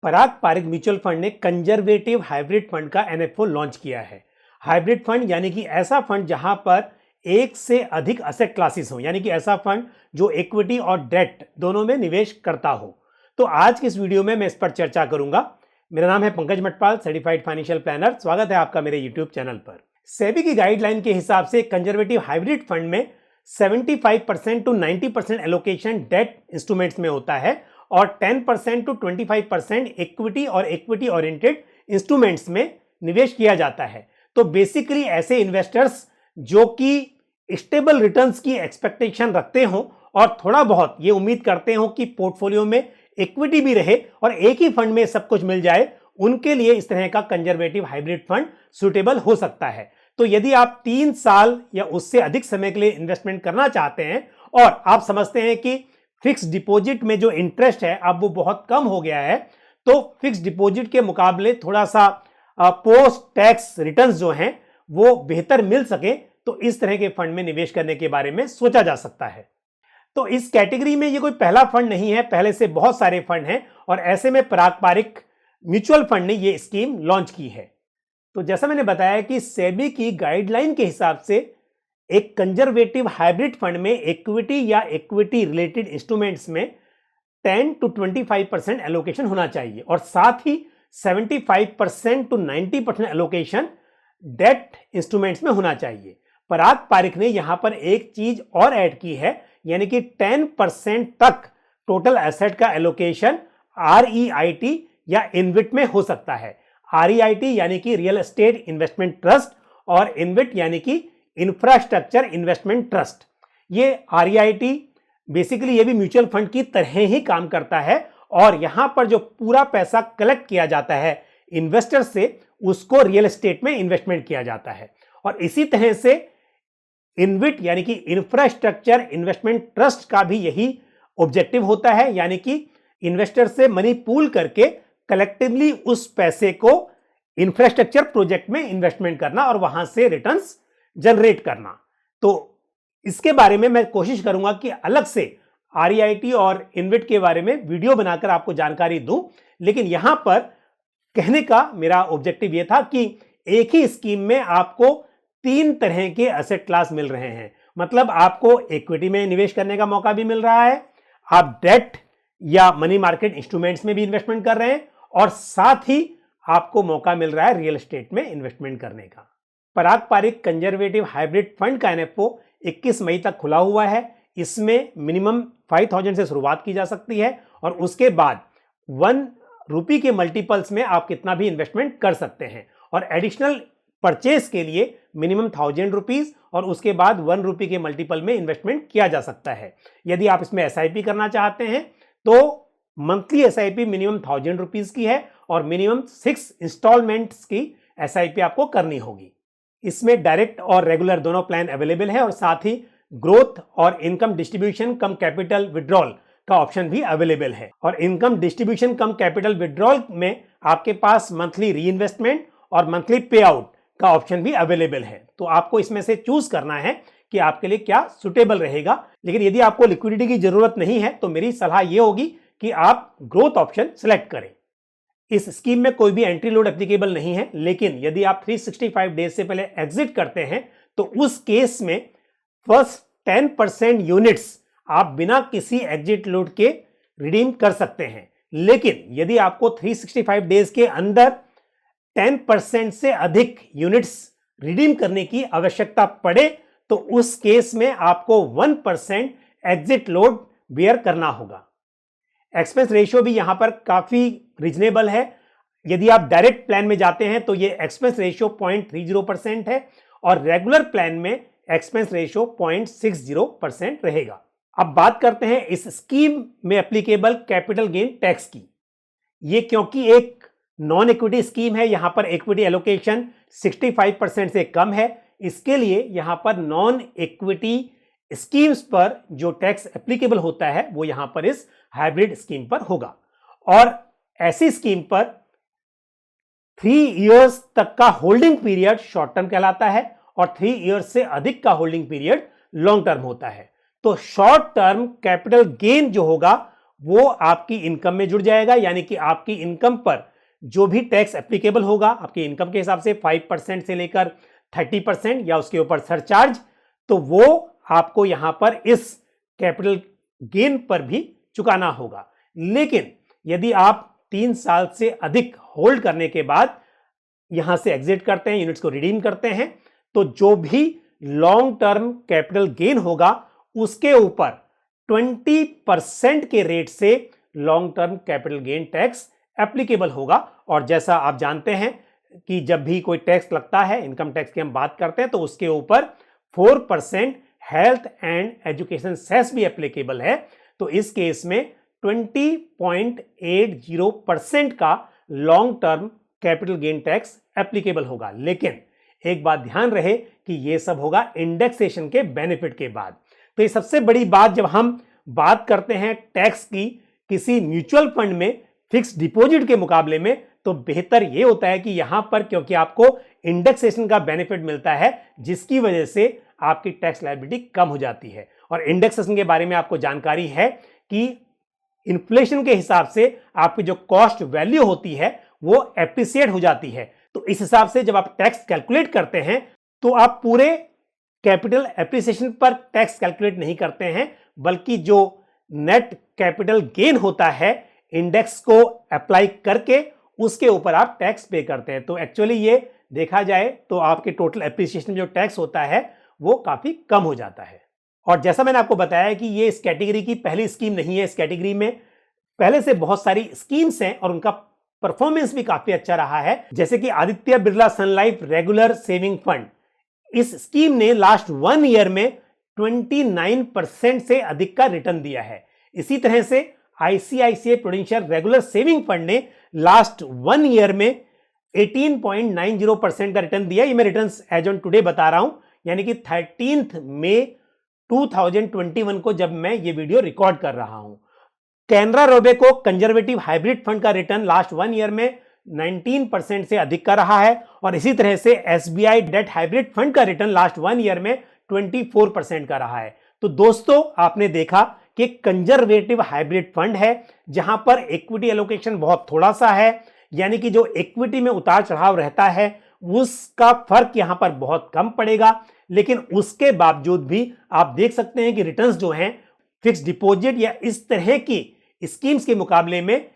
पराग Pareek mutual fund ने conservative hybrid fund का NFO launch किया है। हाइब्रिड फंड यानी कि ऐसा फंड जहां पर एक से अधिक एसेट क्लासेस हो, यानी कि ऐसा फंड जो इक्विटी और डेट दोनों में निवेश करता हो। तो आज की इस वीडियो में मैं इस पर चर्चा करूंगा। मेरा नाम है Pankaj Matpal, certified financial planner. स्वागत है आपका मेरे यूट्यूब चैनल पर। सेबी की गाइडलाइन के हिसाब से कंजर्वेटिव हाइब्रिड फंड में 75% टू 90% एलोकेशन डेट इंस्ट्रूमेंट्स में होता है और 10% टू 25% इक्विटी और इक्विटी ओरिएंटेड इंस्ट्रूमेंट्स में निवेश किया जाता है। तो बेसिकली ऐसे इन्वेस्टर्स जो कि स्टेबल रिटर्न्स की एक्सपेक्टेशन रखते हो और थोड़ा बहुत ये उम्मीद करते हो कि पोर्टफोलियो में इक्विटी भी रहे और एक ही फंड में सब कुछ मिल जाए, उनके लिए इस तरह का कंजर्वेटिव हाइब्रिड फंड सुटेबल हो सकता है। तो यदि आप 3 साल या उससे अधिक समय के लिए इन्वेस्टमेंट करना चाहते हैं और आप समझते हैं कि फिक्स डिपॉजिट में जो इंटरेस्ट है अब वो बहुत कम हो गया है, तो फिक्स डिपॉजिट के मुकाबले थोड़ा सा पोस्ट टैक्स रिटर्न्स जो हैं वो बेहतर मिल सके, तो इस तरह के फंड में निवेश करने के बारे में सोचा जा सकता है। तो इस कैटेगरी में ये कोई पहला फंड नहीं है, पहले से बहुत सारे फंड हैं और ऐसे में पराग पारिक म्यूचुअल फंड ने ये स्कीम लॉन्च की है। तो जैसा मैंने बताया कि सेबी की गाइडलाइन के हिसाब से एक कंजर्वेटिव हाइब्रिड फंड में इक्विटी या इक्विटी रिलेटेड इंस्ट्रूमेंट्स में 10 टू 25% एलोकेशन होना चाहिए और साथ ही 75% टू 90% एलोकेशन डेट इंस्ट्रूमेंट्स में होना चाहिए। पराग पारिक ने यहां पर एक चीज और ऐड की है, यानी कि 10% तक टोटल एसेट का एलोकेशन REIT या इनविट में हो सकता है। REIT यानी कि रियल एस्टेट इन्वेस्टमेंट ट्रस्ट और इनविट यानी कि इंफ्रास्ट्रक्चर इन्वेस्टमेंट ट्रस्ट। ये REIT बेसिकली ये भी म्यूचुअल फंड की तरह ही काम करता है और यहां पर जो पूरा पैसा कलेक्ट किया जाता है इन्वेस्टर से, उसको रियल एस्टेट में इन्वेस्टमेंट किया जाता है। और इसी तरह से इनविट यानी कि इंफ्रास्ट्रक्चर इन्वेस्टमेंट ट्रस्ट का भी यही ऑब्जेक्टिव होता है, यानी कि इन्वेस्टर से मनी पूल करके कलेक्टिवली उस पैसे को इंफ्रास्ट्रक्चर प्रोजेक्ट में इन्वेस्टमेंट करना और वहां से रिटर्न्स जनरेट करना। तो इसके बारे में मैं कोशिश करूंगा कि अलग से REIT और इनविट के बारे में वीडियो बनाकर आपको जानकारी दूं, लेकिन यहां पर कहने का मेरा ऑब्जेक्टिव यह था कि एक ही स्कीम में आपको 3 तरह के एसेट क्लास मिल रहे हैं। मतलब आपको इक्विटी में निवेश करने का मौका भी मिल रहा है, आप डेट या मनी मार्केट इंस्ट्रूमेंट्स में भी इन्वेस्टमेंट कर रहे हैं और साथ ही आपको मौका मिल रहा है रियल एस्टेट में इन्वेस्टमेंट करने का। पराग पारिक कंजर्वेटिव हाइब्रिड फंड का एनएफओ 21 मई तक खुला हुआ है। इसमें मिनिमम 5000 से शुरुआत की जा सकती है और उसके बाद 1 रुपी के मल्टीपल्स में आप कितना भी इन्वेस्टमेंट कर सकते हैं और एडिशनल परचेज के लिए मिनिमम 1000 रुपीज और उसके बाद 1 रुपी के मल्टीपल में इन्वेस्टमेंट किया जा सकता है। यदि आप इसमें SIP करना चाहते हैं तो मंथली SIP मिनिमम 1000 रुपीज की है और मिनिमम 6 इंस्टॉलमेंट्स की SIP आपको करनी होगी। इसमें डायरेक्ट और रेगुलर दोनों प्लान अवेलेबल है और साथ ही ग्रोथ और इनकम डिस्ट्रीब्यूशन कम कैपिटल विड्रॉल का ऑप्शन भी अवेलेबल है। और इनकम डिस्ट्रीब्यूशन कम कैपिटल विड्रॉल में आपके पास मंथली री इन्वेस्टमेंट और मंथली पे आउट का ऑप्शन भी अवेलेबल है। तो आपको इसमें से चूज करना है कि आपके लिए क्या सुटेबल रहेगा। लेकिन यदि आपको लिक्विडिटी की जरूरत नहीं है तो मेरी सलाह यह होगी कि आप ग्रोथ ऑप्शन सिलेक्ट करें। इस स्कीम में कोई भी एंट्री लोड एप्लीकेबल नहीं है, लेकिन यदि आप 365 डेज से पहले एग्जिट करते हैं तो उस केस में फर्स्ट 10% यूनिट्स आप बिना किसी एग्जिट लोड के रिडीम कर सकते हैं। लेकिन यदि आपको 365 डेज के अंदर 10% से अधिक यूनिट्स रिडीम करने की आवश्यकता पड़े तो उस केस में आपको 1% एग्जिट लोड बेयर करना होगा। एक्सपेंस रेशियो भी यहां पर काफी रीजनेबल है। यदि आप डायरेक्ट प्लान में जाते हैं तो ये एक्सपेंस रेशियो 0.30% है और रेगुलर प्लान में एक्सपेंस रेशियो 0.60% रहेगा। अब बात करते हैं इस स्कीम में एप्लीकेबल कैपिटल गेन टैक्स की। ये क्योंकि एक नॉन इक्विटी स्कीम है, यहां पर इक्विटी एलोकेशन 65% से कम है, इसके लिए यहां पर नॉन इक्विटी स्कीम्स पर जो टैक्स एप्लीकेबल होता है वो यहां पर इस हाइब्रिड स्कीम पर होगा। और ऐसी स्कीम पर 3 इयर्स तक का होल्डिंग पीरियड शॉर्ट टर्म कहलाता है और 3 इयर्स से अधिक का होल्डिंग पीरियड लॉन्ग टर्म होता है। तो शॉर्ट टर्म कैपिटल गेन जो होगा वो आपकी इनकम में जुड़ जाएगा, यानी कि आपकी इनकम पर जो भी टैक्स एप्लीकेबल होगा आपकी इनकम के हिसाब से 5% से लेकर 30% या उसके ऊपर सरचार्ज, तो वो आपको यहां पर इस कैपिटल गेन पर भी चुकाना होगा। लेकिन यदि आप 3 साल से अधिक होल्ड करने के बाद यहां से एग्जिट करते हैं, यूनिट्स को रिडीम करते हैं, तो जो भी लॉन्ग टर्म कैपिटल गेन होगा उसके ऊपर 20% के रेट से long term capital gain tax applicable होगा। और जैसा आप जानते हैं कि जब भी कोई टैक्स लगता है, इनकम टैक्स की हम बात करते हैं, तो उसके ऊपर 4% हेल्थ एंड एजुकेशन सेस भी एप्लीकेबल है। तो इस केस में 20.80% का long term capital gain tax applicable होगा। लेकिन एक बात ध्यान रहे कि यह सब होगा इंडेक्सेशन के बेनिफिट के बाद। तो ये सबसे बड़ी बात जब हम बात करते हैं टैक्स की किसी म्यूचुअल फंड में फिक्स डिपॉजिट के मुकाबले में, तो बेहतर यह होता है कि यहां पर क्योंकि आपको इंडेक्सेशन का बेनिफिट मिलता है जिसकी वजह से आपकी टैक्स लायबिलिटी कम हो जाती है। और इंडेक्सेशन के बारे में आपको जानकारी है कि इन्फ्लेशन के हिसाब से आपकी जो कॉस्ट वैल्यू होती है वो एप्रिसिएट हो जाती है। तो इस हिसाब से जब आप टैक्स कैलकुलेट करते हैं तो आप पूरे कैपिटल एप्रिसिएशन पर टैक्स कैलकुलेट नहीं करते हैं, बल्कि जो नेट कैपिटल गेन होता है इंडेक्स को अप्लाई करके उसके ऊपर आप टैक्स पे करते हैं। तो एक्चुअली ये देखा जाए तो आपके टोटल एप्रिसिएशन जो टैक्स होता है वो काफी कम हो जाता है। और जैसा मैंने आपको बताया कि ये इस कैटेगरी की पहली स्कीम नहीं है, इस कैटेगरी में पहले से बहुत सारी स्कीम्स हैं और उनका परफॉर्मेंस भी काफी अच्छा रहा है। जैसे कि आदित्य बिरला सन लाइफ रेगुलर सेविंग फंड, इस स्कीम ने लास्ट 1 ईयर में 29% से अधिक का रिटर्न दिया है। इसी तरह से ICICI prudential regular saving fund ने लास्ट 1 ईयर में 18.90% का रिटर्न दिया। ये मैं रिटर्न्स एज ऑन टुडे बता रहा हूं, यानी कि 13 मई 2021 को जब मैं ये वीडियो रिकॉर्ड कर रहा हूं। Canara Robeco conservative hybrid fund का रिटर्न लास्ट 1 ईयर में 19% से अधिक का रहा है। और इसी तरह से एसबीआई डेट हाइब्रिड फंड का रिटर्न लास्ट 1 ईयर में 24% का रहा है। तो दोस्तों आपने देखा कि कंजर्वेटिव हाइब्रिड फंड है जहां पर इक्विटी एलोकेशन बहुत थोड़ा सा है, यानी कि जो इक्विटी में उतार चढ़ाव रहता है उसका फर्क यहां पर बहुत कम पड़ेगा। लेकिन उसके बावजूद भी आप देख सकते हैं कि रिटर्न्स जो हैं फिक्स डिपॉजिट या इस तरह की स्कीम्स के मुकाबले में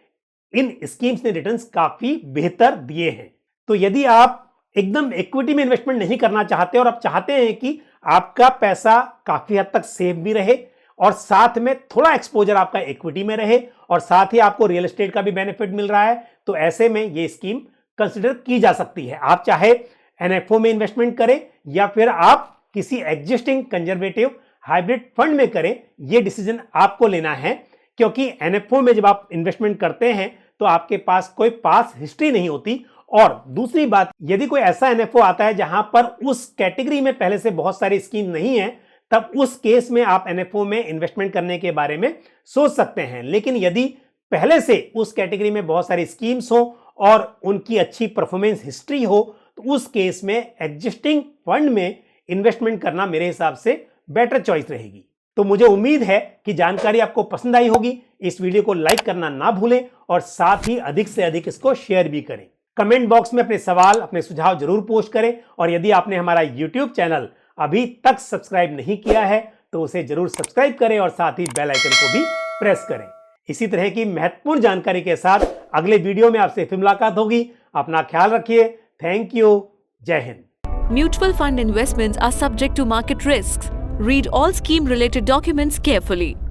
इन स्कीम्स ने रिटर्न्स काफी बेहतर दिए हैं। तो यदि आप एकदम इक्विटी में इन्वेस्टमेंट नहीं करना चाहते और आप चाहते हैं कि आपका पैसा काफी हद तक सेफ भी रहे और साथ में थोड़ा एक्सपोजर आपका इक्विटी में रहे और साथ ही आपको रियल एस्टेट का भी बेनिफिट मिल रहा है, तो ऐसे में ये स्कीम कंसिडर की जा सकती है। आप चाहे एनएफओ में इन्वेस्टमेंट करें या फिर आप किसी एग्जिस्टिंग कंजर्वेटिव हाइब्रिड फंड में करें, यह डिसीजन आपको लेना है। क्योंकि एनएफओ में जब आप इन्वेस्टमेंट करते हैं तो आपके पास कोई पास हिस्ट्री नहीं होती। और दूसरी बात, यदि कोई ऐसा एनएफओ आता है जहां पर उस कैटेगरी में पहले से बहुत सारी स्कीम नहीं है, तब उस केस में आप एनएफओ में इन्वेस्टमेंट करने के बारे में सोच सकते हैं। लेकिन यदि पहले से उस कैटेगरी में बहुत सारी स्कीम्स हो और उनकी अच्छी परफॉर्मेंस हिस्ट्री हो, तो उस केस में एग्जिस्टिंग फंड में इन्वेस्टमेंट करना मेरे हिसाब से बेटर चॉइस रहेगी। तो मुझे उम्मीद है कि जानकारी आपको पसंद आई होगी। इस वीडियो को लाइक करना ना भूलें और साथ ही अधिक से अधिक इसको शेयर भी करें। कमेंट बॉक्स में अपने सवाल, अपने सुझाव जरूर पोस्ट करें। और यदि आपने हमारा यूट्यूब चैनल अभी तक सब्सक्राइब नहीं किया है तो उसे जरूर सब्सक्राइब करें और साथ ही बेल आइकन को भी प्रेस करें। इसी तरह की महत्वपूर्ण जानकारी के साथ अगले वीडियो में आपसे फिर मुलाकात होगी। अपना ख्याल रखिए। Thank you. जय Hind. Mutual fund investments are subject to market risks. Read all scheme related documents carefully.